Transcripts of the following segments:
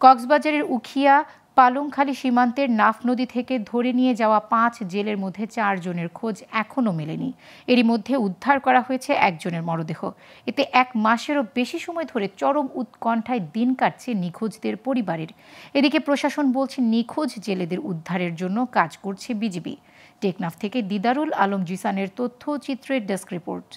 কক্সবাজারের উখিয়া পালংখালী সীমান্তের নাফ নদী থেকে ধরে নিয়ে যাওয়া 5 জেলের মধ্যে 4 জনের খোঁজ এখনও মেলেনি। এরই মধ্যে উদ্ধার করা হয়েছে একজনের মরদেহ। এতে 1 মাসেরও বেশি সময় ধরে চরম উৎকণ্ঠায় দিন কাটছে নিখোঁজদের পরিবারের। এদিকে প্রশাসন বলছে নিখোঁজ জেলেদের উদ্ধারের জন্য কাজ করছে বিজিবি। টেকনাফ থেকে দিদারুল আলম জিসানের তথ্যচিত্রের ডেস্ক রিপোর্ট।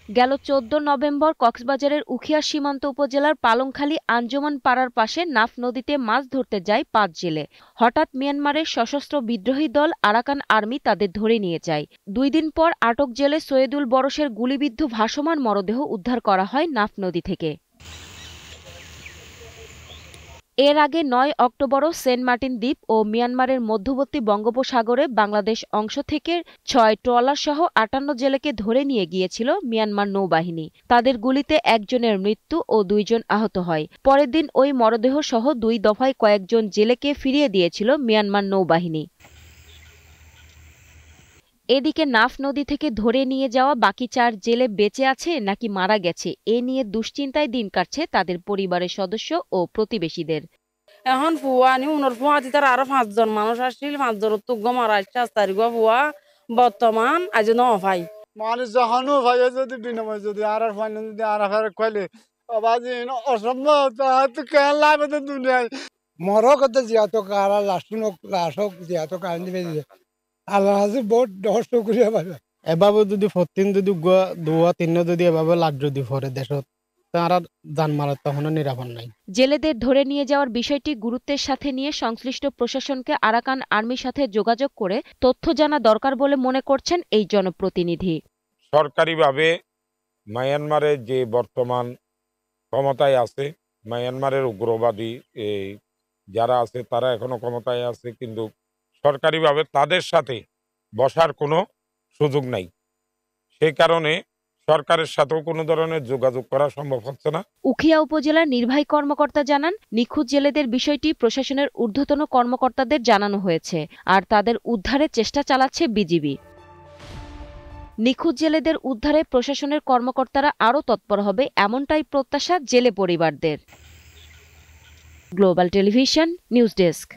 গেল 14 নভেম্বর কক্সবাজারের উখিয়া সীমান্ত উপজেলার পালংখালী আঞ্জুমান পাড়ার পাশে নাফ নদীতে মাছ ধরতে যায় 5 জেলে। হঠাৎ মিয়ানমারের সশস্ত্র বিদ্রোহী দল আরাকান আর্মি তাদের ধরে নিয়ে যায়। 2 দিন পর আটক জেলে সৈয়দুল বরশের গুলিবিদ্ধ ভাসমান মরদেহ উদ্ধার করা হয় নাফ নদী থেকে। এর আগে 9 অক্টোবরও সেন্ট মার্টিন দ্বীপ ও মিয়ানমারের মধ্যবর্তী বঙ্গোপসাগরে বাংলাদেশ অংশ থেকে 6 ট্রলার সহ 58 জেলেকে ধরে নিয়ে গিয়েছিল মিয়ানমার নৌবাহিনী। তাদের গুলিতে একজনের মৃত্যু ও 2 জন আহত হয়। পরের দিন ওই মরদেহ সহ 2 দফায় কয়েকজন জেলেকে ফিরিয়ে দিয়েছিল মিয়ানমার নৌবাহিনী। এদিকে নাফ নদী থেকে ধরে নিয়ে যাওয়া বাকি 4 জেলে বেঁচে আছে নাকি মারা গেছে এ নিয়ে দুশ্চিন্তায় দিন কাটছে তাদের পরিবারের সদস্য ও প্রতিবেশীদের। এখন ফুয়া নি উনর ফুয়া দিতার আরো 5 জন মানুষ আসছিল, 5 জন তো মারা 7 তারিখ ফুয়া বর্তমান আজ ন ভাই মানুষ যখনও ভাই যদি বিনিময় যদি আর ফাইন যদি আর কইলে আবাজি অসম্ভব তো কেন লাগবে তো দুনিয়ায় মরো কত জিয়াত কারা লাশক জিয়াত কারণ দিবে আল্লাহ হাজি বহুত দহস্ত করিয়া পাবে এভাবে যদি 14 যদি 2-3 যদি এভাবে লাগ যদি পরে দেশত তারা জান মারার তখন নিরাপদ নাই। জেলেদের ধরে নিয়ে যাওয়ার বিষয়টি গুরুত্বের সাথে নিয়ে সংশ্লিষ্ট প্রশাসনকে আরাকান আর্মির সাথে যোগাযোগ করে তথ্য জানা দরকার বলে মনে করছেন এই জনপ্রতিনিধি। সরকারিভাবে মায়ানমারের যে বর্তমান ক্ষমতায় আছে, মায়ানমারের উগ্রবাদী যারা আছে তারা এখনো ক্ষমতায় আছে, কিন্তু সরকারিভাবে তাদের সাথে বসার কোনো সুযোগ নাই। সেই কারণে সরকারের সাথেও কোনো ধরনের যোগাযোগ করা সম্ভব হচ্ছে না। উখিয়া উপজেলার নির্বাহী কর্মকর্তা জানান, নিখোঁজ জেলেদের বিষয়টি প্রশাসনের ঊর্ধ্বতন কর্মকর্তাদের জানানো হয়েছে, আর তাদের উদ্ধারের চেষ্টা চালাচ্ছে বিজিবি। নিখোঁজ জেলেদের উদ্ধারে প্রশাসনের কর্মকর্তারা আরও তৎপর হবে এমনটাই প্রত্যাশা জেলে পরিবারদের। Global television news desk.